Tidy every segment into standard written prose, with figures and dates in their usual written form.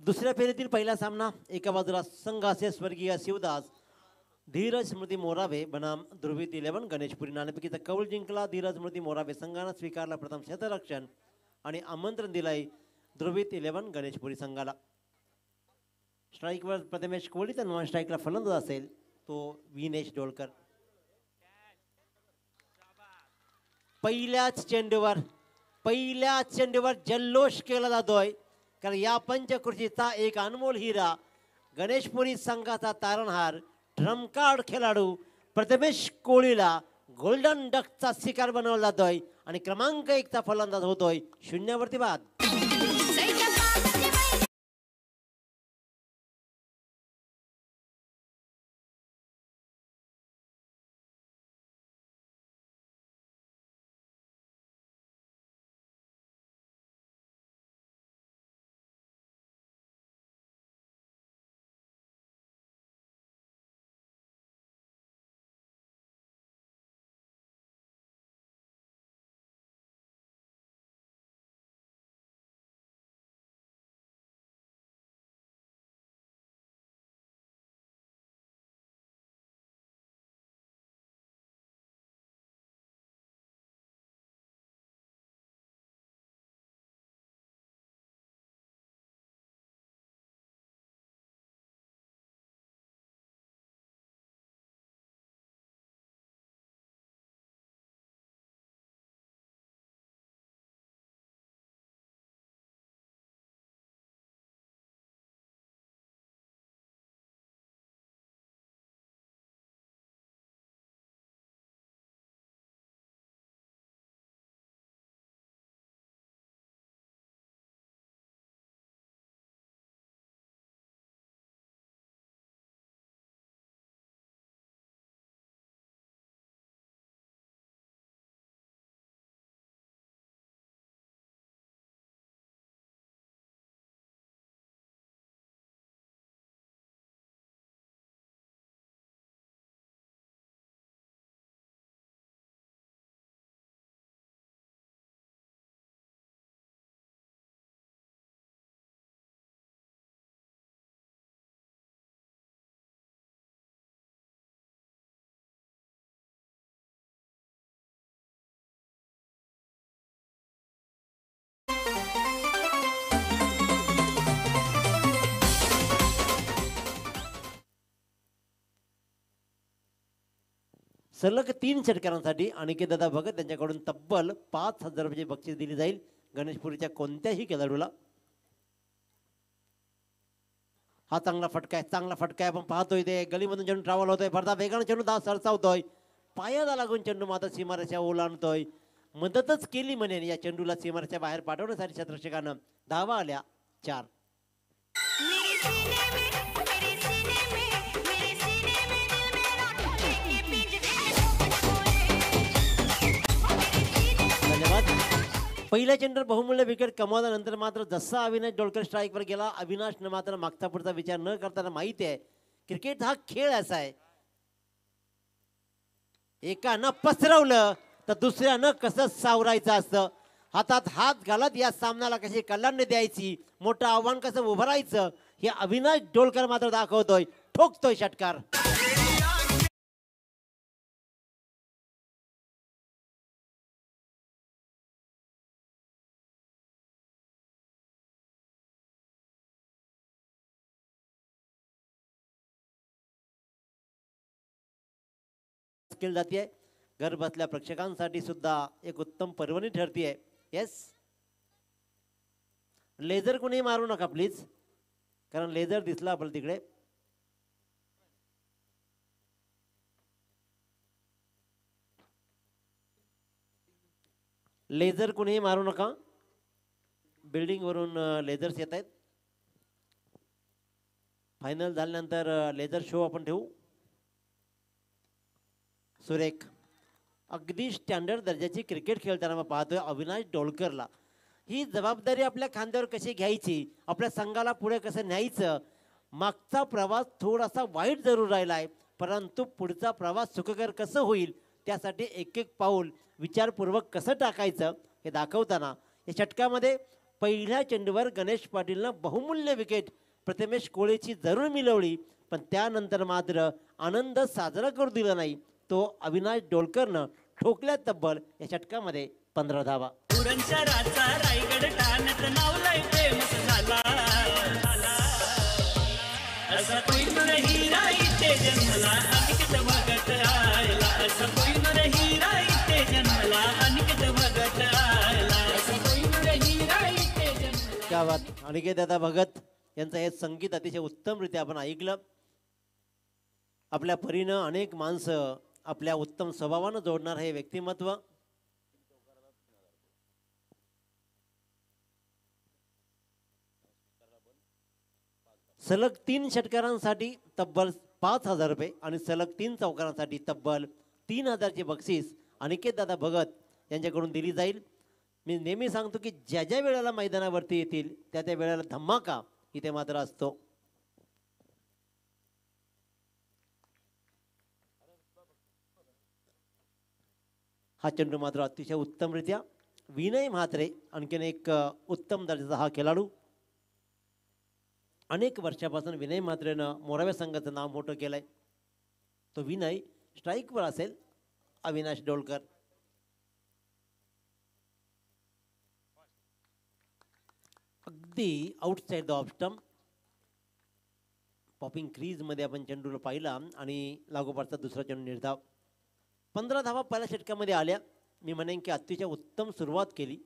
दुसऱ्या फेरीतील पहिला सामना एका बाजूला संघ असे स्वर्गीय शिवदास धीरज स्मृती मोरावे बनाम ध्रुवीत 11 गणेशपुरी नाणेफेकीचा कौल जिंकला। धीरज स्मृती मोरावे संघानं स्वीकारला प्रथम क्षेत्ररक्षण आणि आमंत्रण दिलंय ध्रुवीत 11 गणेशपुरी संघाला। स्ट्राईकवर प्रथमेश कोहली तर नॉन स्ट्राईकला फलंदाज असेल तो विनेश डोळकर। पहिल्याच चेंडूवर जल्लोष केला जातोय कारण या पंचकृषीचा एक अनमोल हिरा गणेशपुरी संघाचा तारणहार ड्रमकार्ड खेळाडू प्रथमेश कोहलीला गोल्डन डकचा शिकार बनवला जातोय आणि क्रमांक 1 चा फलंदाज होतोय शून्यावरती बाद। सलग 3 षटकारांसाठी अनिकेत दादा भगत यांच्याकडून तब्बल 5000 रुपये बक्षीस दिली जाईल गणेशपुरीच्या कोणत्याही खेळाडूला। हा चांगला फटका आहे आपण पाहतोय ते गलीमधून चेंडू ट्रॅव्हल होतोय भरता वेगाने चेंडू दा सरसावतोय पायाला लागून चेंडू मात्र सीमारेषा ओलांडतोय। मदतच केली म्हणेन या चेंडूला सीमारेषा बाहेर पाठवण्यासाठी क्षेत्ररक्षकानं धावा आल्या 4। पहिल्या चेंडूवर बहुमूल्य विकेट कमावल्यानंतर मात्र जसा अविनाश डोळकर स्ट्राईकवर गेला अविनाशनं मात्र मागचा पुढचा विचार न करताना माहिती आहे क्रिकेट हा खेळ असा आहे एकानं पसरवलं तर दुसऱ्यानं कसं सावरायचं असतं। हातात हात घालत या सामन्याला कशी कल्याण द्यायची मोठं आव्हान कसं उभं राहायचं हे अविनाश डोळकर मात्र दाखवतोय ठोकतोय षटकार। केली जाते घर बसल्या प्रेक्षकांसाठी सुद्धा एक उत्तम पर्वणी ठरतीये। येस लेझर कोणी मारू नका प्लीज कारण लेझर दिसला आपल्याला तिकडे। लेझर कोणी मारू नका बिल्डिंग वरून लेझर्स येत आहेत। फायनल झाल्यानंतर लेझर शो आपण ठेवू। सुरेख अगदी स्टँडर्ड दर्जाची क्रिकेट खेळताना पाहतोय अविनाश डोळकरला ही जबाबदारी आपल्या खांद्यावर कशी घ्यायची आपल्या संघाला पुढे कसं न्यायचं। मागचा प्रवास थोडासा वाईट जरूर राहिलाय परंतु पुढचा प्रवास सुखकर कसं होईल त्यासाठी एक एक पाऊल विचारपूर्वक कसं टाकायचं हे दाखवताना या षटकामध्ये पहिल्या चेंडूवर गणेश पाटीलनं बहुमूल्य विकेट प्रथमेश कोळेची जरूर मिळवली, पण त्यानंतर मात्र आनंद साजरा करू दिला नाही. तो अविनाश डोलकरनं ठोकल्या तब्बल या षटकामध्ये 15 धावा. रायगड ठाण्यात नावलाय फेमस झाला. असा कोहिनूर हिरा इथे जन्मला अनिकेत भगत आयला. असा कोहिनूर हिरा इथे जन्मला अनिकेत भगत आयला. असा कोहिनूर हिरा इथे जन्मला. क्या बात. अनिकेत दादा भगत यांचं हे संगीत अतिशय उत्तमरित्या आपण ऐकलं. आपल्या परीनं अनेक माणसं आपल्या उत्तम स्वभावानं जोडणार हे व्यक्तिमत्व. सलग 3 षटकारांसाठी तब्बल 5,000 रुपये आणि सलग 3 चौकारांसाठी तब्बल 3,000ची बक्षीस अनिकेत दादा भगत यांच्याकडून दिली जाईल. मी नेहमी सांगतो की ज्या ज्या वेळेला मैदानावरती येतील त्या त्या वेळेला धमाका इथे मात्र असतो. हा चेंडू मात्र अतिशय उत्तमरित्या. विनय म्हात्रे आणखीन एक उत्तम दर्जाचा हा खेळाडू. अनेक वर्षापासून विनय म्हात्रेनं मोराव्या संघाचं नाव मोठं केलंय. तो विनय स्ट्राईकवर असेल. अविनाश डोलकर अगदी outside the off stump. Popping crease मध्ये आपण चेंडूला पाहिला आणि लागोपाठचा दुसरा चेंडू निर्धाव. 15 धावा पहिल्या षटकामध्ये आल्या. मी म्हणेन की अतिशय उत्तम सुरुवात केली.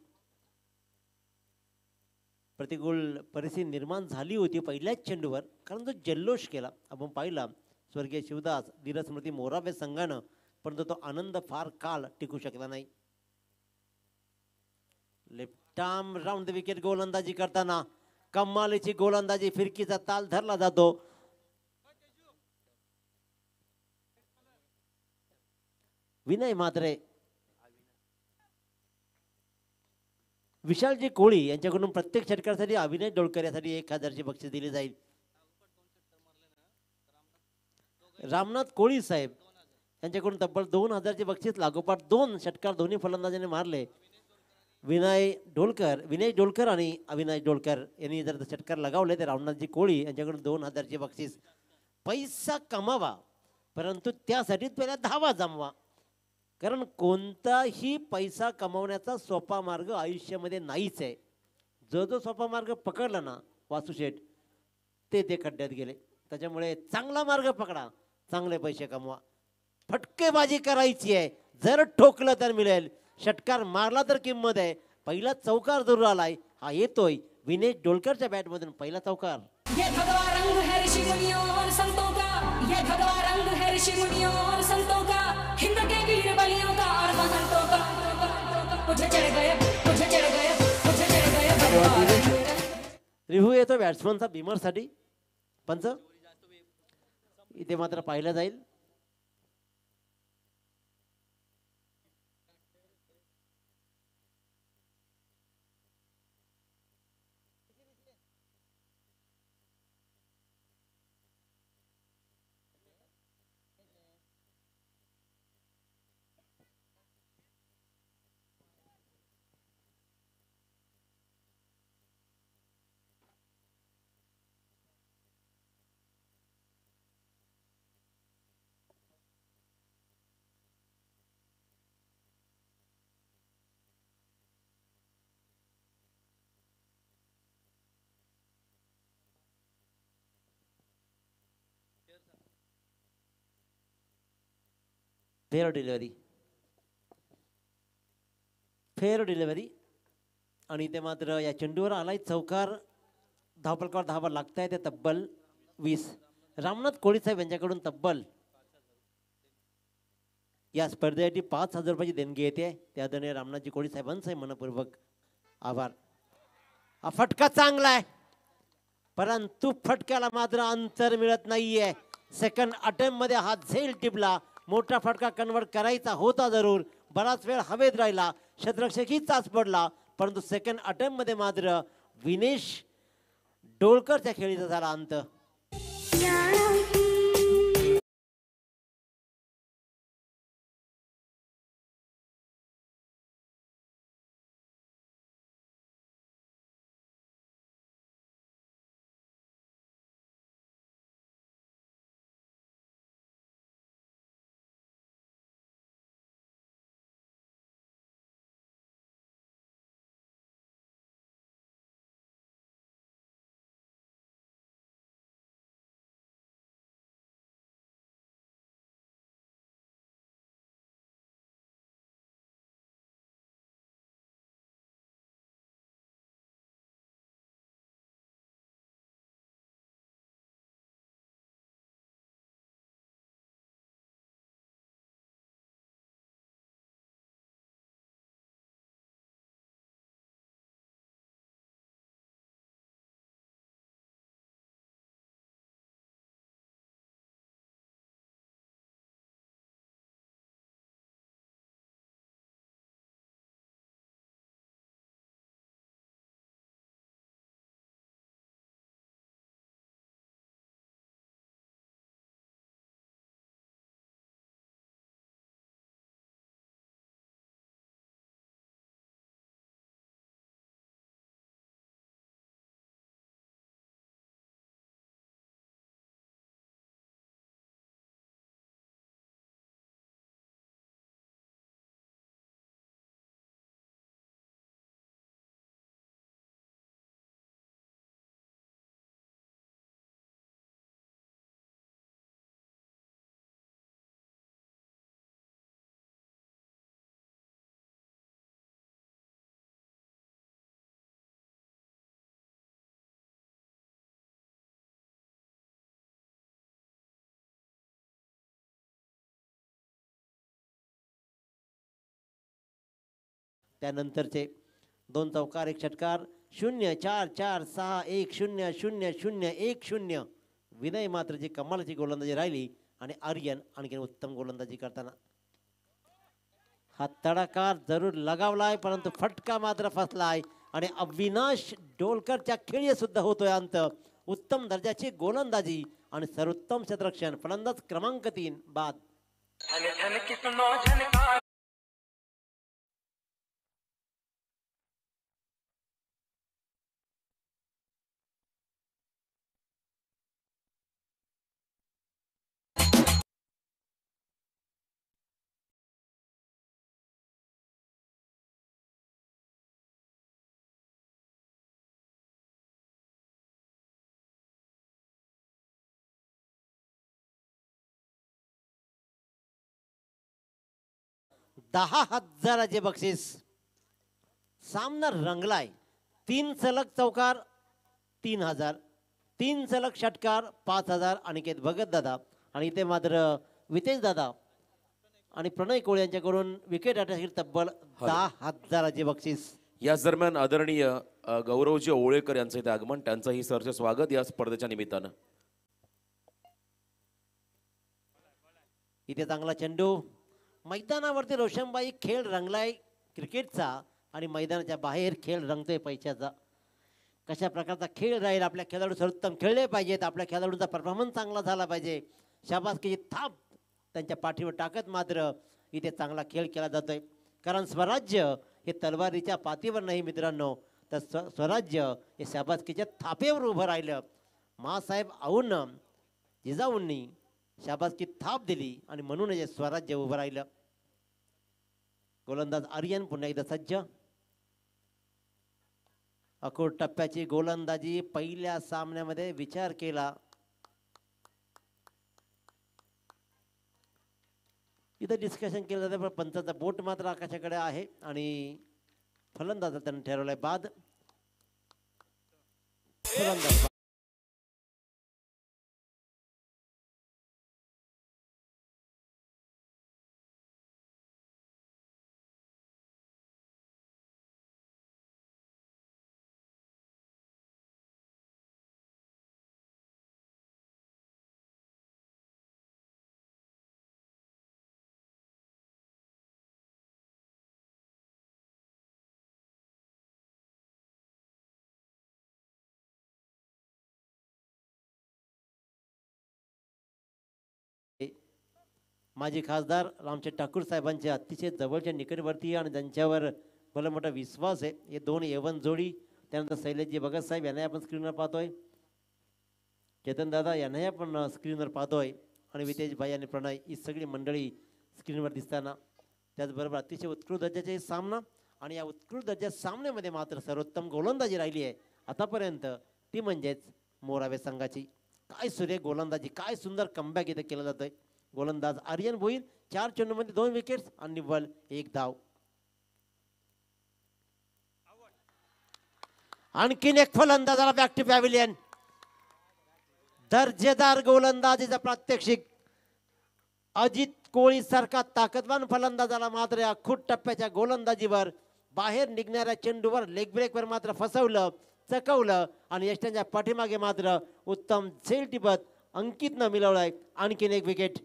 प्रतिकूल परिस्थिती निर्माण झाली होती पहिल्याच चेंडूवर, कारण तो जल्लोष केला आपण पाहिला स्वर्गीय शिवदास धीरस्मृती मोरावे संघानं, परंतु तो आनंद फार काळ टिकू शकला नाही. Left arm round the wicket गोलंदाजी करताना कमालीची गोलंदाजी, फिरकीचा ताल धरला जातो. विनय म्हात्रे, विशालजी कोळी यांच्याकडून प्रत्येक षटकासाठी अविनाश डोलकर यासाठी 1,000ची बक्षीस दिली जाईल. रामनाथ कोळी साहेब यांच्याकडून तब्बल 2,000ची बक्षीस लागोपाठ 2 षटकार दोन्ही फलंदाजांनी मारले. विनय डोलकर आणि अविनाश डोलकर यांनी जर षटकार लगावले तर रामनाथजी कोळी यांच्याकडून 2,000ची बक्षीस. पैसा कमावा परंतु त्यासाठी पहिल्या धावा जमवा, कारण कोणताही पैसा कमावण्याचा सोपा मार्ग आयुष्यामध्ये नाहीच आहे. जो जो सोपा मार्ग पकडला ना वासुशेठ ते खड्ड्यात गेले. त्याच्यामुळे चांगला मार्ग पकडा, चांगले पैसे कमवा. फटकेबाजी करायची आहे, जर ठोकलं तर मिळेल, षटकार मारला तर किंमत आहे. पहिला चौकार जरूर आलाय, हा येतोय विनेश डोलकरच्या बॅटमधून पहिला चौकार. ये भगवा रंग है ऋषि मुनियों और संतों का, ये भगवा रंग है ऋषि मुनियों और संतों का, हिंद के वीर बलियों का और महंतों का. मुझे चढ़ गए, मुझे चढ़ गए, मुझे चढ़ गए भगवा रंग. रिव्ह्यू येतो बॅट्समनचा बिमरसाठी. पंच इथे मात्र पाहिलं जाईल. फेअर डिलिव्हरी आणि इथे मात्र या चेंडूवर आलाय चौकार. धावपलकावर धावा लागताय ते तब्बल 20. रामनाथ कोळी साहेब यांच्याकडून तब्बल या स्पर्धेसाठी 5,000 रुपयाची देणगी येते. त्या आदरणीय रामनाथजी कोळी साहेबांचे मनपूर्वक आभार. हा फटका चांगला आहे परंतु फटक्याला मात्र अंतर मिळत नाहीये. सेकंड अटेम्प्ट मध्ये हा झेल टिपला. मोठा फटका कन्वर्ट करायचा होता जरूर, बराच वेळ हवेत राहिला, क्षेत्ररक्षकही चाच पडला, परंतु सेकंड अटेम्प्ट मध्ये मात्र विनेश डोलकरच्या खेळीचा झाला अंत. त्यानंतरचे 2 चौकार 1 षटकार 0-4-4-6-1-0-0-0-1-0. विनय मात्र जी कमालाची गोलंदाजी राहिली आणि आर्यन आणखी उत्तम गोलंदाजी करताना हा तडाकार जरूर लगावलाय परंतु फटका मात्र फसलाय आणि अविनाश डोलकरच्या खेळी सुद्धा होतोय अंत. उत्तम दर्जाची गोलंदाजी आणि सर्वोत्तम क्षेत्ररक्षण. फलंदाज क्रमांक 3 बाद. $10,000चे बक्षीस. सामना रंगलाय. 3 सलग चौकार 3,000, 3 सलग षटकार 5,000. अनिकेत भगत दादा आणि इथे मात्र वितेश दादा आणि प्रणय कोळे यांच्याकडून विकेट अटॅक तब्बल 10,000चे बक्षीस. याच दरम्यान आदरणीय गौरवजी ओळेकर यांचं इथे आगमन, त्यांचंही सरचे स्वागत या स्पर्धेच्या निमित्तानं. इथे चांगला चेंडू. मैदानावरती रोशनबाई खेळ रंगलाय क्रिकेटचा आणि मैदानाच्या बाहेर खेळ रंगतोय पैशाचा. कशा प्रकारचा खेळ राहील. आपल्या खेळाडू सर्वोत्तम खेळले पाहिजेत. आपल्या खेळाडूंचा परफॉर्मन्स चांगला झाला पाहिजे. शाबासकीची थाप त्यांच्या पाठीवर टाकत मात्र इथे चांगला खेळ केला जातोय. कारण स्वराज्य हे तलवारीच्या पातीवर नाही मित्रांनो, तर स्वराज्य हे शाबासकीच्या थापेवर उभं राहिलं. मासाहेब आऊन जिजाऊंनी शाबासकी थाप दिली आणि म्हणून हे स्वराज्य उभं राहिलं. गोलंदाज आर्यन पुन्हा एकदा सज्ज. अकोट टप्प्याची गोलंदाजी पहिल्या सामन्यामध्ये विचार केला. इथं डिस्कशन केलं जातं पण पंचाचा बोट मात्र आकाशाकडे आहे आणि फलंदाज त्यानं ठरवलाय बाद. फलंदाज माजी खासदार रामचंद्र ठाकूर साहेबांचे अतिशय जवळच्या निकटवर्तीय आणि त्यांच्यावर मला मोठा विश्वास आहे. हे 2 एवन जोडी. त्यानंतर शैलेशजी भगत साहेब यांनाही आपण स्क्रीनवर पाहतोय. चेतन दादा यांनाही आपण स्क्रीनवर पाहतोय आणि वितेश भाई आणि प्रणय ही सगळी मंडळी स्क्रीनवर दिसताना. त्याचबरोबर अतिशय उत्कृष्ट दर्जाचे सामना आणि या उत्कृष्ट दर्जाच्या सामन्यामध्ये मात्र सर्वोत्तम गोलंदाजी राहिली आहे आतापर्यंत ती म्हणजेच मोरावे संघाची. काय सुरेख गोलंदाजी, काय सुंदर कमबॅक इथे केलं जातंय. गोलंदाज आर्यन भोईर 4 चेंडूमध्ये 2 विकेट्स आणि निव्वळ 1 धाव. आणखीन एक फलंदाजाला बॅक टू पॅव्हिलियन. दर्जेदार गोलंदाजीचा प्रात्यक्षिक. अजित कोळी सारखा ताकदवान फलंदाजाला मात्र या खूट टप्प्याच्या गोलंदाजीवर बाहेर निघणाऱ्या चेंडूवर लेग ब्रेकवर मात्र फसवलं, चकवलं आणि यष्टांच्या पाठीमागे मात्र उत्तम झेल टिपत अंकितनं मिळवलंय आणखीन एक wicket.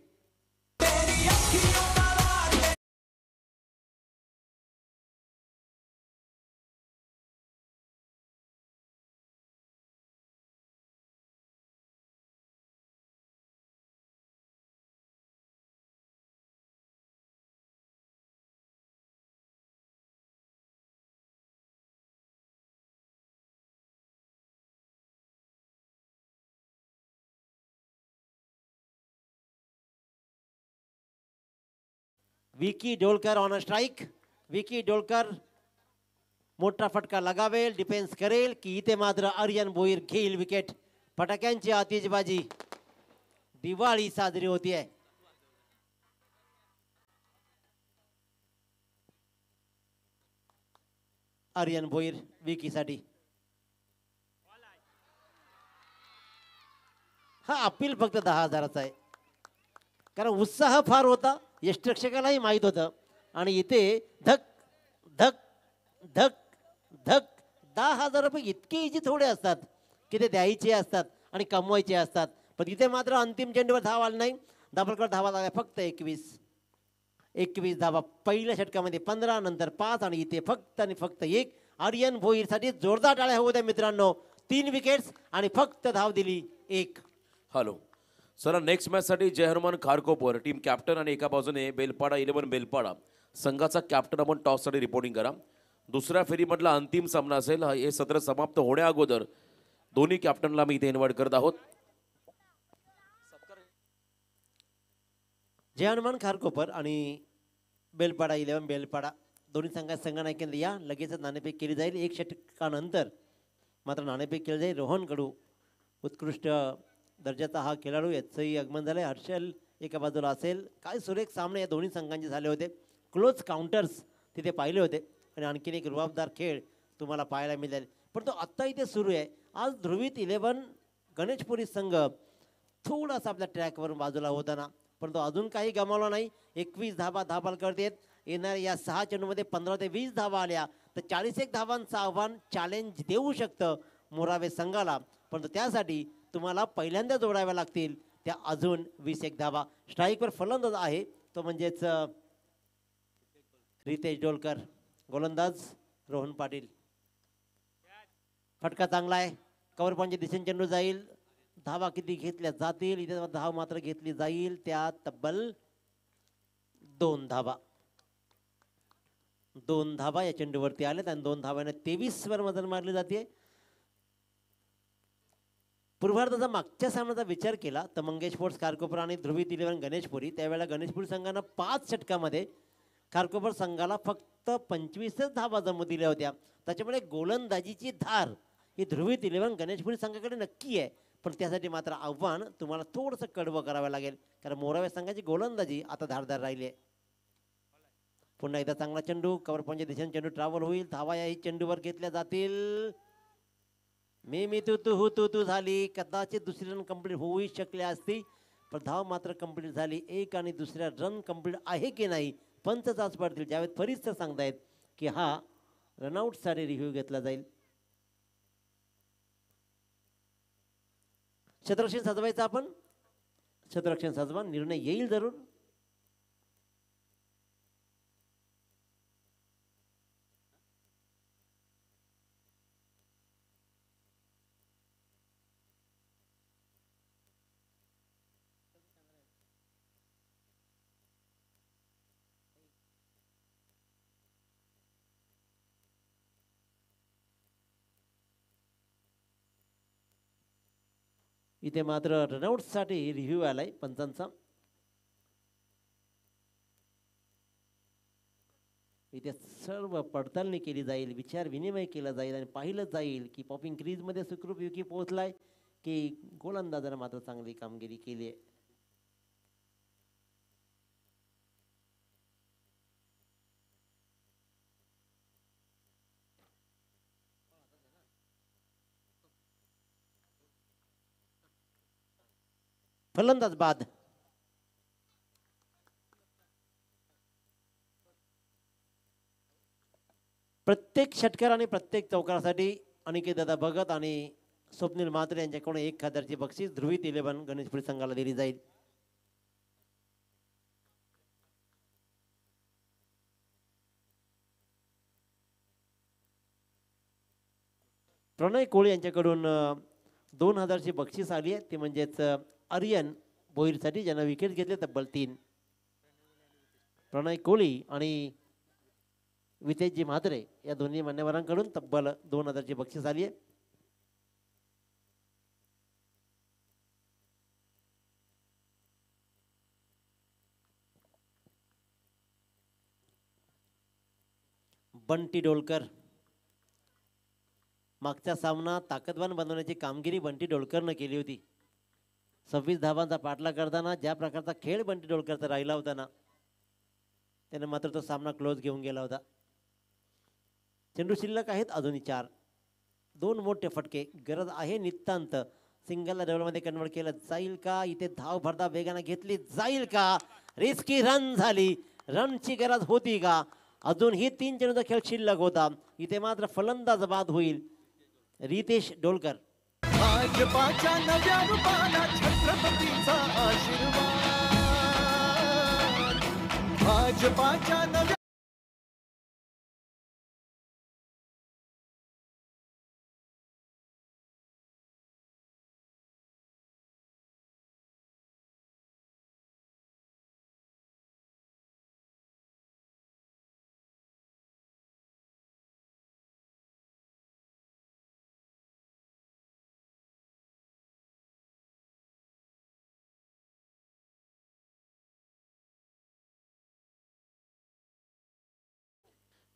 Vicky Dolkar on a strike. Vicky Dolkar मोठा फटका लगावेल, डिफेन्स करेल की इथे मात्र आर्यन भोईर घेईल विकेट. फटाक्यांची आतिषबाजी. दिवाळी साजरी होतीये. आर्यन भोईर विकीसाठी. हा अपील फक्त 10,000चा आहे कारण उत्साह फार होता. यष्टरक्षकालाही माहीत होतं आणि इथे धक धक धक धक 10,000 रुपये इतके इजी थोडे असतात की ते द्यायचे असतात आणि कमवायचे असतात. पण इथे मात्र अंतिम चेंडूवर धाव आला नाही. दाभोलकर धावा लागल्या फक्त 21 धावा पहिल्या षटकामध्ये 15 नंतर 5 आणि इथे फक्त आणि फक्त 1. आर्यन भोईरसाठी जोरदार टाळ्या होऊ द्या मित्रांनो. 3 विकेट्स आणि फक्त धाव दिली 1. हॅलो चला नेक्स्ट मॅचसाठी जय हनुमान खारकोपर टीम कॅप्टन आणि एका बाजूने बेलपाडा 11 बेलपाडा संघाचा कॅप्टन आपण टॉससाठी रिपोर्टिंग करा. दुसऱ्या फेरीमधला अंतिम सामना असेल. हे सत्र समाप्त होण्या अगोदर दोन्ही कॅप्टनला मी इथे इन्व्हाइट करत आहोत. जय हनुमान खारकोपर आणि बेलपाडा 11 बेलपाडा दोन्ही संघात संघनायकांनी या लगेचच नाणेफेक केली जाईल. 1 षटकानंतर मात्र नाणेफेक केली जाईल. रोहन कडू उत्कृष्ट दर्जाचा हा खेळाडू याचंही आगमन झालं. हर्षल एका बाजूला असेल. काय सुरेख सामने या दोन्ही संघांचे झाले होते. क्लोज काउंटर्स तिथे पाहिले होते आणि आणखीन एक रुबाबदार खेळ तुम्हाला पाहायला मिळेल. पण तो आत्ता इथे सुरू आहे. आज ध्रुवीत 11 गणेशपुरी संघ थोडासा आपल्या ट्रॅकवरून बाजूला होताना पण तो अजून काही गमावला नाही. 21 धावा धाबाल करतेत. येणाऱ्या या 6 चेंडूमध्ये 15 ते 20 धावा आल्या तर 41 धावांचं आव्हान चॅलेंज देऊ शकतं मोरावे संघाला. परंतु त्यासाठी तुम्हाला पहिल्यांदा जोडाव्या लागतील त्या अजून 21 धावा. स्ट्राईकवर फलंदाज आहे तो म्हणजेच रितेश डोलकर. गोलंदाज रोहन पाटील. फटका चांगला आहे. कव्हर पॉईंटच्या दिशेने चेंडू जाईल. धावा किती घेतल्या जातील. इथे धाव मात्र घेतली जाईल त्या तब्बल 2 धावा. 2 धावा या चेंडूवरती आल्यात आणि 2 धाव्याने 23 वर मजल मारली जाते. पूर्वार्धाचा मागच्या सामन्याचा विचार केला तर मंगेश स्पोर्ट्स खारकोपर आणि ध्रुवीत 11 गणेशपुरी त्यावेळेला गणेशपुरी संघानं 5 षटकामध्ये खारकोपर संघाला फक्त 25च धावा जमू दिल्या होत्या. त्याच्यामुळे गोलंदाजीची धार ही ध्रुवीत 11 गणेशपुरी संघाकडे नक्की आहे. पण त्यासाठी मात्र आव्हान तुम्हाला थोडंसं कडवं करावं लागेल कारण मोरावे संघाची गोलंदाजी आता धारदार राहिली आहे. पुन्हा एकदा चांगला चेंडू कव्हर पॉईंटच्या दिशेने चेंडू ट्रॅव्हल होईल. धावा याही चेंडूवर घेतल्या जातील. मी तू झाली. कदाचित दुसरी रन कंप्लीट होऊ शकली असती पण धाव मात्र कंप्लीट झाली 1 आणि दुसऱ्या रन कंप्लीट आहे की नाही पंच चाच पडतील. ज्यावेळेस फरीच सांगतायत की हा रनआउटसाठी रिव्ह्यू घेतला जाईल. क्षेत्ररक्षण सजवायचं आपण. क्षेत्ररक्षण सजवा. निर्णय येईल जरूर. इथे मात्र रनआउटसाठी रिव्ह्यू आलाय पंचांचा. इथे सर्व पडताळणी केली जाईल. विचार विनिमय केला जाईल आणि पाहिलं जाईल की पॉपिंग क्रीजमध्ये सुखरूप युकी पोहोचलाय की गोलंदाजानं मात्र चांगली कामगिरी केली आहे. फलंदाज बाद. प्रत्येक षटकार आणि प्रत्येक चौकारासाठी अनिकेत दादा भगत आणि स्वप्नील म्हात्रे यांच्याकडून 1,000ची बक्षीस ध्रुवीत 11 गणेशपुरी संघाला दिली जाईल. प्रणय कोळी यांच्याकडून 2,000ची बक्षीस आली आहे. ती म्हणजेच आर्यन भोईरसाठी ज्यांना विकेट घेतले तब्बल 3. प्रणय कोळी आणि वितेशजी म्हात्रे या दोन्ही मान्यवरांकडून तब्बल 2,000ची बक्षीस आली आहे. बंटी डोलकर. मागचा सामना ताकदवान बनवण्याची कामगिरी बंटी डोलकरनं केली होती. 26 धावांचा पाठलाग करताना ज्या प्रकारचा खेळ बंटी डोलकरचा राहिला होता ना त्याने मात्र तो सामना क्लोज घेऊन गेला होता. चेंडू शिल्लक आहेत अजूनही 4. 2 मोठे फटके. गरज आहे नितांत. सिंगलला डबलमध्ये कन्वर्ट केलं जाईल का. इथे धाव भरदा वेगाने घेतली जाईल का. रिस्की रन झाली. रनची गरज होती का. अजूनही 3 चेंडूचा खेळ शिल्लक होता. इथे मात्र फलंदाज बाद होईल रितेश डोलकर. भाजपाच्या नव्या रूपाला छत्रपतीचा आशीर्वाद. भाजपाच्या नव्या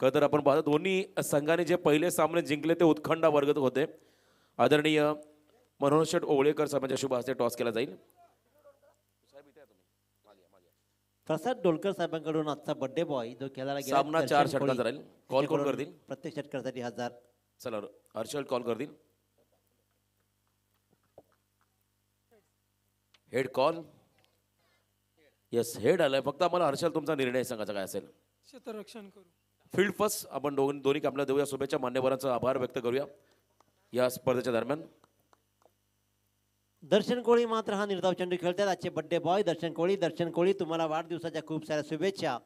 खरं तर आपण पाहतो दोन्ही संघाने जे पहिले सामने जिंकले ते उत्खंडा वर्गत होते. आदरणीय मनोहर शेठ ओवळेकर साहेबांच्या शुभ हस्ते टॉस केला जाईल. प्रसाद डोलकर साहेबांकडून आजचा बर्थडे बॉय जो खेळायला गेला सामना 4 षटकांचा राहील. कॉल कोण करतील? प्रत्येक षटकासाठी 1000. चला हर्षल कॉल करतील. Head call. येस हेड आलाय. फक्त आम्हाला हर्षल तुमचा निर्णय सांगायचा काय असेल. क्षेत्ररक्षण करू. फील्ड फर्स्ट आपण दोन्ही आपल्या देऊया शुभेच्छा. मान्यवरांचा आभार व्यक्त करूया या स्पर्धेच्या दरम्यान. दर्शन कोळी मात्र हा निर्धाव चेंडू खेळतात. आजचे बड्डे बॉय दर्शन कोळी. दर्शन कोळी तुम्हाला वाढदिवसाच्या खूप साऱ्या शुभेच्छा.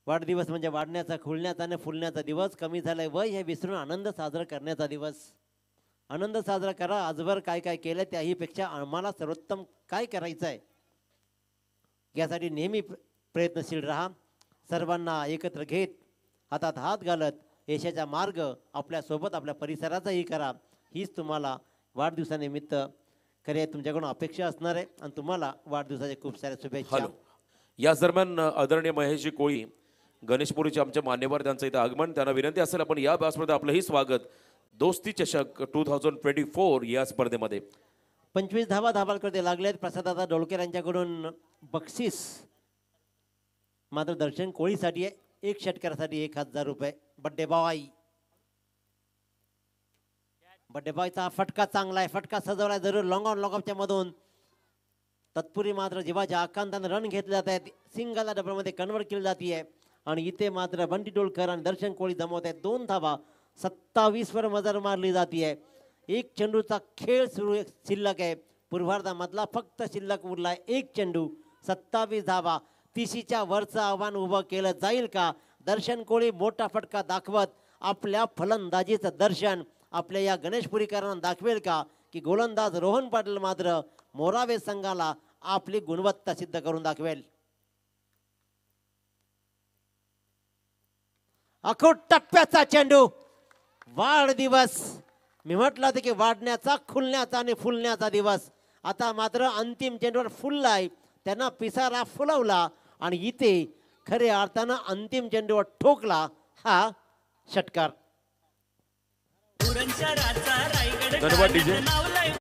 वाढदिवस म्हणजे वाढण्याचा खुलण्याचा आणि फुलण्याचा दिवस. कमी झालाय वय हे विसरून आनंद साजरा करण्याचा दिवस. आनंद साजरा करा. आजवर काय काय केलं त्याहीपेक्षा आम्हाला सर्वोत्तम काय करायचं आहे यासाठी नेहमी प्रयत्नशील राहा. सर्वांना एकत्र घेत हातात हात घालत यशाचा मार्ग आपल्यासोबत आपल्या परिसराचाही करा. हीच तुम्हाला वाढदिवसानिमित्त खरे तुमच्याकडून अपेक्षा असणार आहे आणि तुम्हाला वाढदिवसाच्या खूप साऱ्या शुभेच्छा. हॅलो याच दरम्यान आदरणीय महेशजी कोळी गणेशपुरीचे आमचे मान्यवर त्यांचं इथं आगमन. त्यांना विनंती असेल आपण या व्यासपीठात आपलंही स्वागत. दोस्ती चषक 2024 या स्पर्धेमध्ये 25 धावा धाबालकडे लागलेत. प्रसाददादा डोलकर यांच्याकडून बक्षीस मात्र दर्शन कोळीसाठी आहे. एक षटकारासाठी 1000 रुपये. बड्डे बॉय बड्डे बॉयचा फटका चांगला आहे. फटका सजवलाय जरूर लॉंग ऑन लॉंग ऑफच्या मधून. तत्पुरी मात्र जीवाच्या आकांताने रन घेतले जात आहेत. सिंगलला डबलमध्ये कन्वर्ट केली जाते आणि इथे मात्र बंटी डोलकर आणि दर्शन कोळी जमवत आहेत. 2 धावा. 27 वर मजर मारली जाते. एक चेंडूचा खेळ सुरू शिल्लक आहे. पूर्वार्धामधला फक्त शिल्लक उरलाय एक चेंडू. 27 धावा. 30च्या वरचं आव्हान उभं केलं जाईल का? दर्शन कोळी मोठा फटका दाखवत आपल्या फलंदाजीचं दर्शन आपल्या या गणेशपुरीकरांना दाखवेल का की गोलंदाज रोहन पाटील मात्र मोरावे संघाला आपली गुणवत्ता सिद्ध करून दाखवेल. अखोट टप्प्याचा चेंडू. वाढदिवस मी म्हटलं होतं की वाढण्याचा खुलण्याचा आणि फुलण्याचा दिवस. आता मात्र अंतिम चेंडूवर फुललाय. त्यांना पिसारा फुलवला आणि इथे खऱ्या अर्थानं अंतिम चेंडूवर ठोकला हा षटकार. धन्यवाद डीजे. नावलाय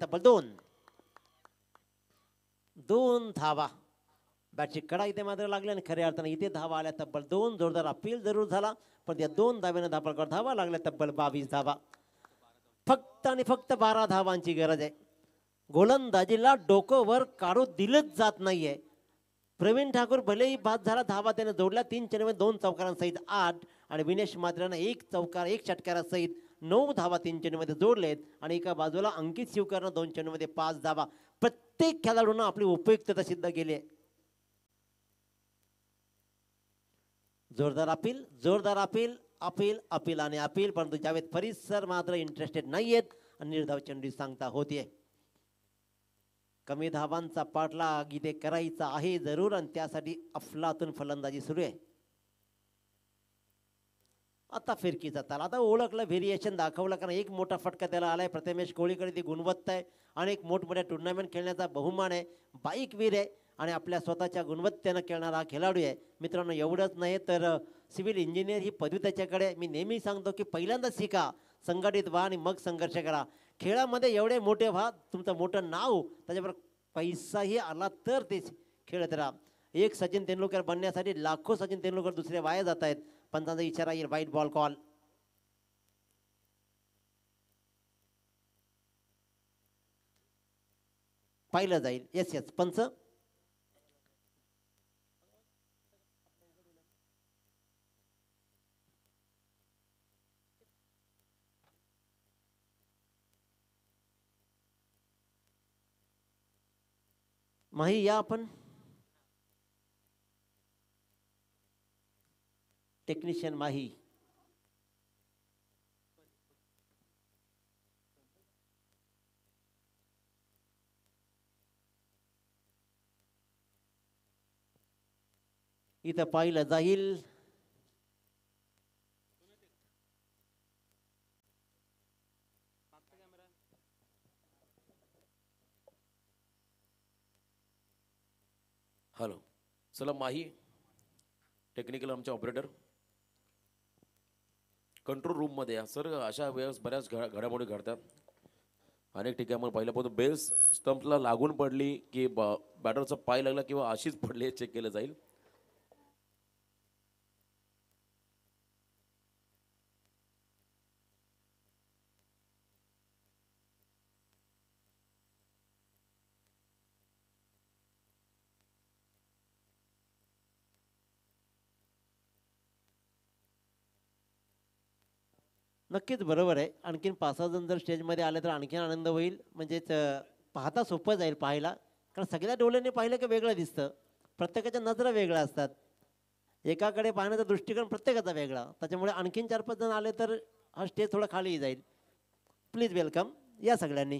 तब्बल 2 धावा. बॅटची कडा इथे मात्र लागल्या आणि खऱ्या अर्थाने इथे धावा आल्या तब्बल 2. जोरदार अपील जरूर झाला पण या 2 धाव्याने धापळकर धावा लागल्या तब्बल 22 धावा. फक्त आणि फक्त 12 धावांची गरज आहे. गोलंदाजीला डोकं वर काढू दिलंच जात नाहीये. प्रवीण ठाकूर भलेही बाद झाला, धावा त्याने जोडल्या 3 चेंडूमध्ये 2 चौकारांसहित 8 आणि विनेश मात्र्यानं 1 चौकार 1 षटकारासहित 9 धावा 3 चेंडूमध्ये जोडलेत आणि एका बाजूला अंकित शिवकरनं 2 चेंडूमध्ये 5 धावा. प्रत्येक खेळाडूंना आपली उपयुक्तता सिद्ध केली आहे. जोरदार अपील, जोरदार अपील, अपील अपील आणि अपील, परंतु जावेद फरीद सर मात्र इंटरेस्टेड नाहीयेत आणि निर्धाव चेंडू सांगता होतीये. कमी धावांचा पाठलाग इथे करायचा आहे जरूर आणि त्यासाठी अफलातून फलंदाजी सुरू आहे. आता फिरकीचा ताल, आता ओळखलं, व्हेरिएशन दाखवलं, कारण एक मोठा फटका त्याला आलाय. प्रथमेश कोळीकडे ती गुणवत्ता आहे आणि एक मोठमोठ्या टुर्नामेंट खेळण्याचा बहुमान आहे. बाईक वीर आहे आणि आपल्या स्वतःच्या गुणवत्तेनं खेळणारा हा खेळाडू आहे. मित्रांनो, एवढंच नाही तर सिव्हिल इंजिनियर ही पदवी त्याच्याकडे. मी नेहमी सांगतो की पहिल्यांदा शिका, संघटित व्हा आणि मग संघर्ष करा. खेळामध्ये एवढे मोठे व्हा, तुमचं मोठं नाव, त्याच्याबरोबर पैसाही आला तर ते खेळत राहा. एक सचिन तेंडुलकर बनण्यासाठी लाखो सचिन तेंडुलकर दुसरे वाया जात आहेत. पंचांचा इशारा येईल, वाईट बॉल कॉल. पाहिलं जाईल. येस येस पंच. माही या आपण. टेक्निशियन माही. इथं पाहिलं जाईल. हॅलो, चला माही टेक्निकल आमचे ऑपरेटर कंट्रोल रूममध्ये या सर. अशा वेळेस बऱ्याच घडामोडी घडतात. अनेक ठिकाणी आपण पाहिलं पाहतो बेल्स स्टंपला लागून पडली की बॅटरचा पाय लागला किंवा अशीच पडली हे चेक केलं जाईल. नक्कीच बरोबर आहे. आणखीन 5-6 जण जर स्टेजमध्ये आले तर आणखीन आनंद होईल. म्हणजेच पाहता सोपं जाईल पाहायला, कारण सगळ्या डोळ्यांनी पाहिलं की वेगळं दिसतं. प्रत्येकाच्या नजरा वेगळ्या असतात, एकाकडे पाहण्याचा दृष्टिकोन प्रत्येकाचा वेगळा. त्याच्यामुळे आणखीन 4-5 जण आले तर हा स्टेज थोडा खाली जाईल. प्लीज वेलकम या सगळ्यांनी.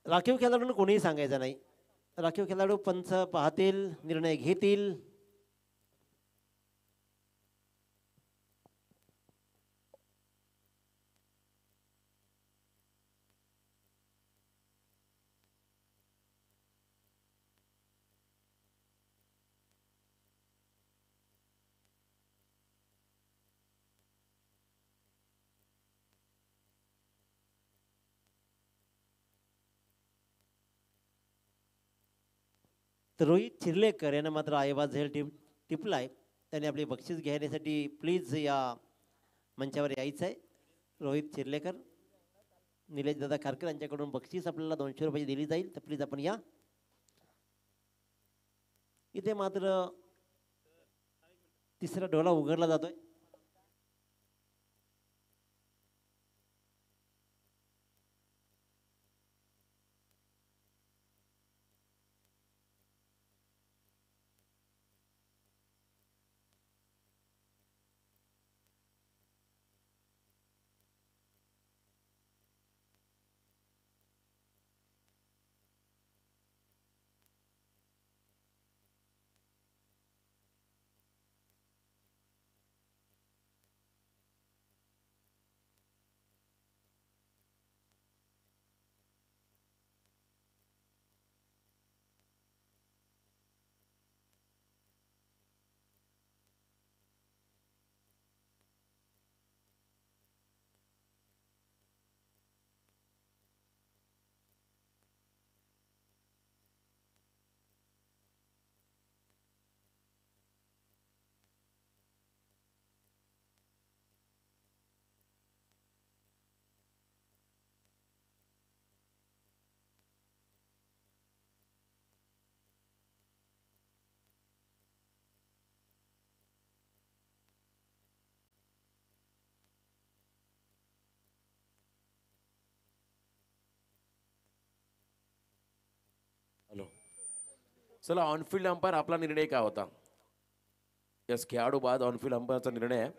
राखीव खेळाडूंना कोणीही सांगायचं नाही. राखीव खेळाडू पंच पाहतील, निर्णय घेतील. तर रोहित चिर्लेकर यांना मात्र आयवा झेल टिपलाय. त्यांनी आपली बक्षीस घेण्यासाठी प्लीज या मंचावर यायचं आहे. रोहित चिर्लेकर, निलेश दादा खारकर यांच्याकडून बक्षीस आपल्याला 200 रुपये दिली जाईल, तर प्लीज आपण या. इथे मात्र तिसरा डोला उघडला जातोय. चला ऑनफिल्ड अंपायर आपला निर्णय काय होता? यस, खेळाडू बाद ऑनफिल्ड अंपायरचा निर्णय आहे.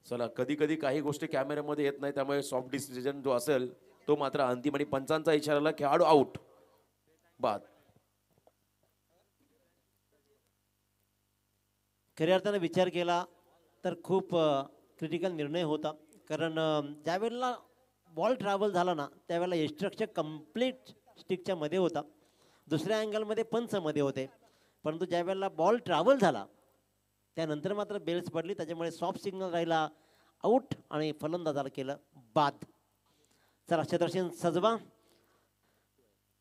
चला, कधी कधी काही गोष्टी कॅमेऱ्यामध्ये येत नाही, त्यामुळे सॉफ्ट डिसिजन जो असेल तो मात्र अंतिम. आणि पंचांचा इशाराला खेळाडू आउट, बाद. खऱ्या अर्थाने विचार केला तर खूप क्रिटिकल निर्णय होता. कारण ज्यावेळेला बॉल ट्रॅव्हल झाला ना त्यावेळेला इन्स्ट्रक्शन कम्प्लीट स्टिकच्या मध्ये होता, दुसऱ्या अँगलमध्ये पंचमध्ये होते. परंतु ज्यावेळेला बॉल ट्रॅव्हल झाला त्यानंतर मात्र बेल्स पडली, त्याच्यामुळे सॉफ्ट सिग्नल राहिला आऊट आणि फलंदाजाला केलं बाद. चला क्षेत्ररक्षण सजवा.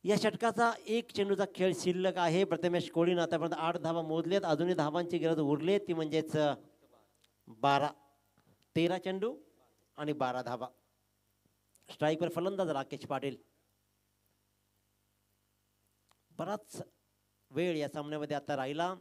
या षटकाचा एक चेंडूचा खेळ शिल्लक आहे. प्रथमेश कोळीनं आतापर्यंत 8 धावा मोजलेत, अजूनही धावांची गरज उरली ती म्हणजेच 12. 13 चेंडू आणि 12 धावा. स्ट्राईकवर फलंदाज राकेश पाटील. बराच वेळ या सामन्यामध्ये आता राहिला.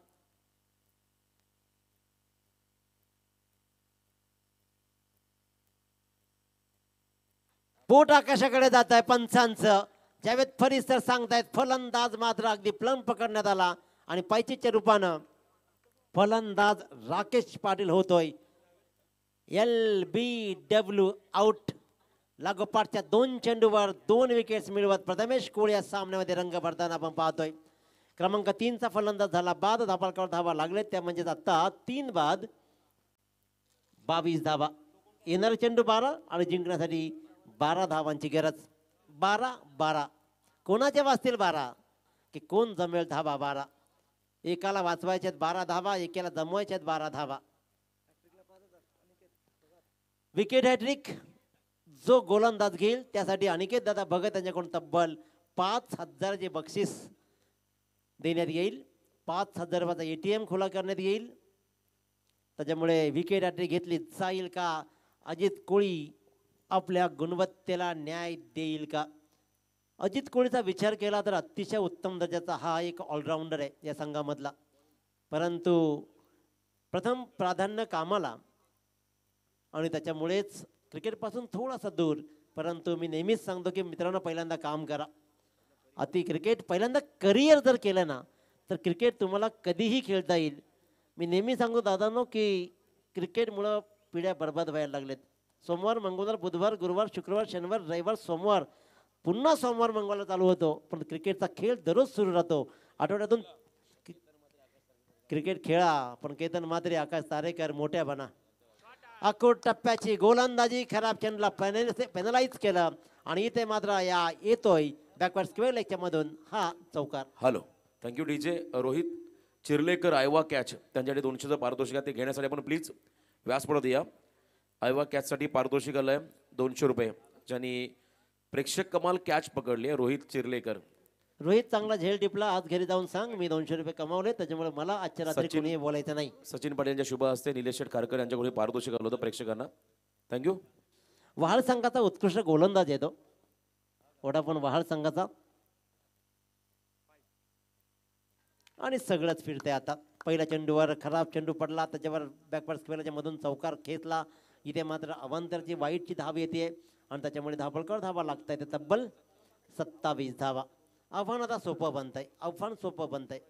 बोट आकाशाकडे जात आहे पंचांचं. जावेद फरीद सर सांगतायत फलंदाज मात्र अगदी प्लन पकडण्यात आला आणि पायचीच्या रूपानं फलंदाज राकेश पाटील होतोय. LBW out. लागोपाठच्या 2 चेंडूवर 2 विकेट्स मिळवत प्रथमेश कोळी या सामन्यामध्ये रंग भरताना आपण पाहतोय. क्रमांक 3चा फलंदाज झाला बाद. धापांवर धावा लागले त्या म्हणजेच आता 3 बाद 22 धावा. येणारा चेंडू 12 आणि जिंकण्यासाठी 12 धावांची गरज. 12-12 कोणाच्या वाचतील 12 की कोण जमेल धावा 12. एकाला वाचवायच्यात 12 धावा, एकाला जमवायच्यात 12 धावा. विकेट हॅट्रिक जो गोलंदाज घेईल त्यासाठी अनिकेत दादा भगत यांच्याकडून तब्बल 5,000चे बक्षीस देण्यात येईल. 5,000 रुपयाचा ATM खुला करण्यात येईल. त्याच्यामुळे विकेट हॅट्रिक घेतली जाईल का? अजित कोळी आपल्या गुणवत्तेला न्याय देईल का? अजित कोळीचा विचार केला तर अतिशय उत्तम दर्जाचा हा एक ऑलराऊंडर आहे या संघामधला. परंतु प्रथम प्राधान्य कामाला आणि त्याच्यामुळेच क्रिकेटपासून थोडासा दूर. परंतु मी नेहमीच सांगतो की मित्रांनो पहिल्यांदा काम करा. अति क्रिकेट पहिल्यांदा करिअर जर केलं ना तर क्रिकेट तुम्हाला कधीही खेळता येईल. मी नेहमी सांगतो दादांनो की क्रिकेटमुळं पिढ्या बरबाद व्हायला लागलेत. सोमवार मंगळवार बुधवार गुरुवार शुक्रवार शनिवार रविवार सोमवार पुन्हा सोमवार मंगळवार चालू होतो, पण क्रिकेटचा खेळ दररोज सुरू राहतो. आठवड्यातून क्रिकेट खेळा, पण केतन मात्रे आकाश तारेकर मोठ्या बना. अकोट टप्प्याची गोलंदाजी खराब चेंडूला पेनलाइज केलं आणि इथे मात्र या येतोय बॅकवर्ड स्क्वेअर लेगच्या मधून हा चौकार. Hello, thank you DJ. Rohit Chirlekar Aiwa catch त्यांच्याकडे 200चं पारितोषिक आहे, ते घेण्यासाठी आपण प्लीज व्यासपीठात या. आयवा कॅचसाठी पारितोषिक आलं आहे 200 रुपये, ज्यांनी प्रेक्षक कमाल कॅच पकडली आहे रोहित चिर्लेकर. रोहित चांगला झेल टिपला. आज घरी जाऊन सांग मी 200 रुपये कमावले, त्याच्यामुळे मला आजच्या रात्री सचिन- कोणी बोलायचं नाही. सचिन पाटील यांच्या शुभ हस्ते निलेश शेठ खारकर यांच्याकडून पारितोषिक आलं होतं प्रेक्षकांना. थँक्यू. वहाळ संघाचा उत्कृष्ट गोलंदाज येतो वडापण वहाळ संघाचा. आणि सगळंच फिरतंय आता. पहिल्या चेंडूवर खराब चेंडू पडला, त्याच्यावर बॅकवर्ड स्क्वेअरच्या मधून चौकार खेचला. इथे मात्र अवांतरची वाईटची धाव येते आणि त्याच्यामुळे धापळकर धावा लागत आहे. तब्बल 27 धावा. आव्हान आता सोपं बनत आहे, आव्हान सोपं बनत आहे.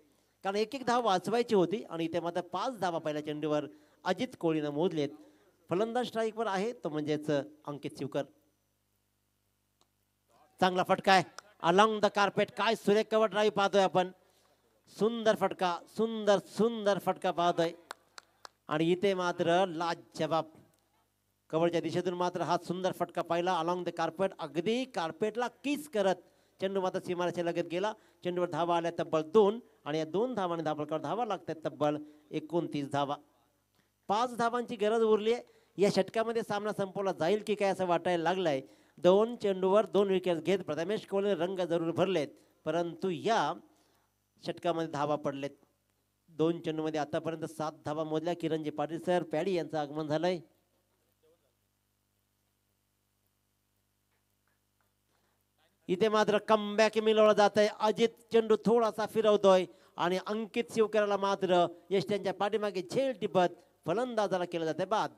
कारण एक धाव वाचवायची होती आणि इथे मात्र 5 धावा पहिल्या चेंडूवर अजित कोळीनं मोजलेत. फलंदाज स्ट्राईकवर आहे तो म्हणजेच अंकित शिवकर. चांगला फटका आहे अलॉंग द कार्पेट. काय सुरेख कव्हर ड्राईव्ह पाहतोय आपण. सुंदर फटका, सुंदर सुंदर फटका पाहतोय. आणि इथे मात्र लाजवाब कव्हरच्या दिशेतून मात्र हा सुंदर फटका पाहिला अलॉंग द कार्पेट. अगदी कार्पेटला किस करत चेंडू मात्र सीमारेषे लगत गेला. चेंडूवर धावा आल्या तब्बल 2 आणि या 2 धावांनी धापळकर धावा लागतात तब्बल 29 धावा. 5 धावांची गरज उरली आहे. या षटकामध्ये सामना संपवला जाईल की काय असं वाटायला लागलंय. 2 चेंडूवर 2 विकेट घेत प्रथमेश कोहली रंग जरूर भरलेत, परंतु या षटकामध्ये धावा पडलेत. 2 चेंडूमध्ये आतापर्यंत 7 धावा मोजल्या. किरणजी पाटील सर पॅडी यांचं आगमन झालंय. इथे मात्र कमबॅक मिळवला जात आहे. अजित चेंडू थोडासा फिरवतोय आणि अंकित शिवकरला मात्र यष्ट्यांच्या पाठीमागे झेल टिपत फलंदाजाला केलं जाते बाद.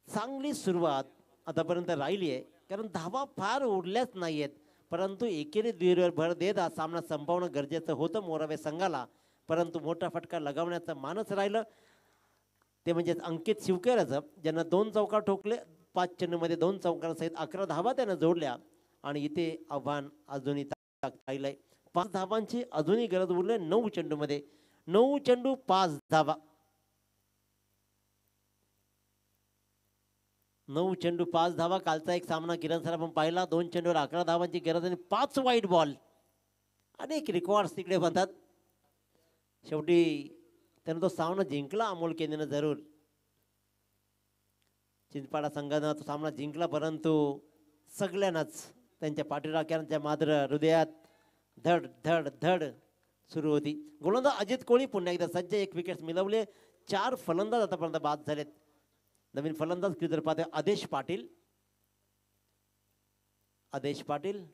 चांगली सुरुवात आतापर्यंत राहिली आहे कारण धावा फार उरल्याच नाहीयेत, परंतु एकेरी द्विरेवर भर देत हा सामना संपवणं गरजेचं होतं मोरावे संघाला. परंतु मोठा फटका लगावण्याचं मानच राहिलं ते म्हणजे अंकित शिवकेराचं, ज्यांना 2 चौकार ठोकले. 5 चेंडूमध्ये 2 चौकारासहित 11 धावा त्यानं जोडल्या आणि इथे आव्हान अजूनही राहिलंय. 5 धावांची अजूनही गरज उरली 9 चेंडूमध्ये. 9 चेंडू 5 धावा. 9 चेंडू 5 धावा. कालचा एक सामना किरण सर आपण पाहिला, 2 चेंडूवर 11 धावांची गरज आणि 5 वाईट बॉल. अनेक रेकॉर्ड्स तिकडे बनतात. शेवटी त्यानं तो सामना जिंकला अमोल केंद्रेनं जरूर. चिंचपाडा संघानं तो सामना जिंकला, परंतु सगळ्यांनाच त्यांच्या पाठीराख्यांच्या मात्र हृदयात धड धड धड सुरू होती. गोलंदाज अजित कोळी पुन्हा एकदा सज्ज. 1 विकेट मिळवले. 4 फलंदाज आतापर्यंत बाद झालेत. नवीन फलंदाज क्रिकेटर पाहते आदेश पाटील. आदेश पाटील,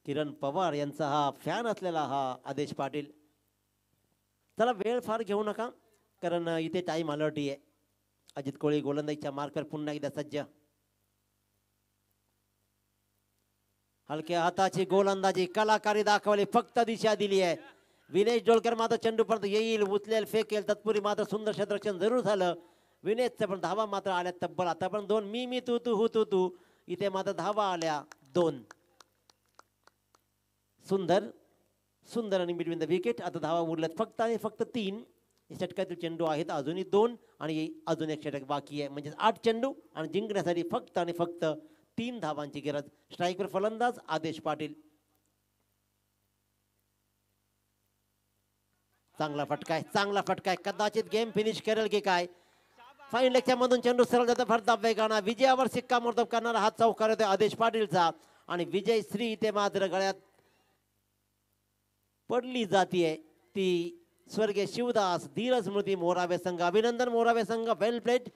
किरण पवार यांचा हा फॅन असलेला हा आदेश पाटील. चला वेळ फार घेऊ नका, कारण इथे टाईम अलर्टी आहे. अजित कोळी गोलंदाजीच्या मार्कवर पुन्हा एकदा सज्ज. हलक्या हाताची गोलंदाजी, कलाकारी दाखवली, फक्त दिशा दिली आहे. विनेश डोलकर मात्र चेंडू परत येईल, उचलेल, फेकेल. तत्पूर्वी मात्र सुंदर क्षेत्ररक्षण जरूर झालं. विनेशचं पण धावा मात्र आल्या तब्बल. आता पण 2. मी तू तू हु तू तू. इथे मात्र धावा आल्या 2. सुंदर सुंदर आणि बिटवीन द विकेट. आता धावा उरल्यात फक्त आणि फक्त 3. षटकातील चेंडू आहेत अजूनही 2 आणि अजून एक षटक बाकी आहे. म्हणजे 8 चेंडू आणि जिंकण्यासाठी फक्त आणि फक्त 3 धावांची गरज. स्ट्राईकवर फलंदाज आदेश पाटील. चांगला फटका आहे, चांगला फटका आहे. कदाचित गेम फिनिश करेल की काय. फाईन लेगच्या मधून चेंडू सरळ जातो भरधाव वेगाना. विजयावर शिक्कामोर्तब करणारा हा चौकार होता आदेश पाटीलचा आणि विजय श्री इथे मात्र गळ्यात पडली जातीये ती स्वर्गीय शिवदास धीर स्मृती मोरावे संघ. अभिनंदन मोरावे संघ, वेल प्लेड.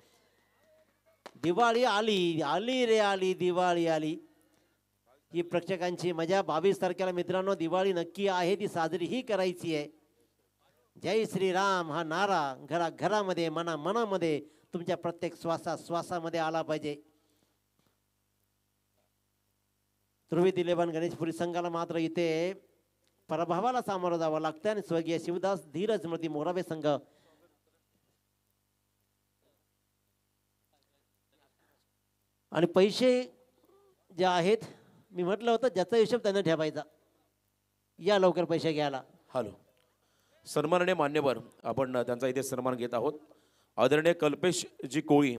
दिवाळी आली, आली रे आली, दिवाळी आली. ही प्रेक्षकांची मजा. 22 तारखेला मित्रांनो दिवाळी नक्की आहे, ती साजरी ही करायची आहे. जय श्रीराम हा नारा घराघरामध्ये, मनामनामध्ये, तुमच्या प्रत्येक श्वासामध्ये आला पाहिजे. ध्रुवीत 11 गणेशपुरी संघाला मात्र इथे पराभवाला सामोरं जावं लागतं आणि स्वर्गीय शिवदास धीर स्मृती मोरावे संघ आणि पैसे जे आहेत, मी म्हटलं होतं ज्याचा हिशोब त्यानं ठेवायचा. या लवकर पैसे घ्यायला. हॅलो, सन्माननीय मान्यवर, आपण त्यांचा इथे सन्मान घेत आहोत. आदरणीय कल्पेश जी कोळी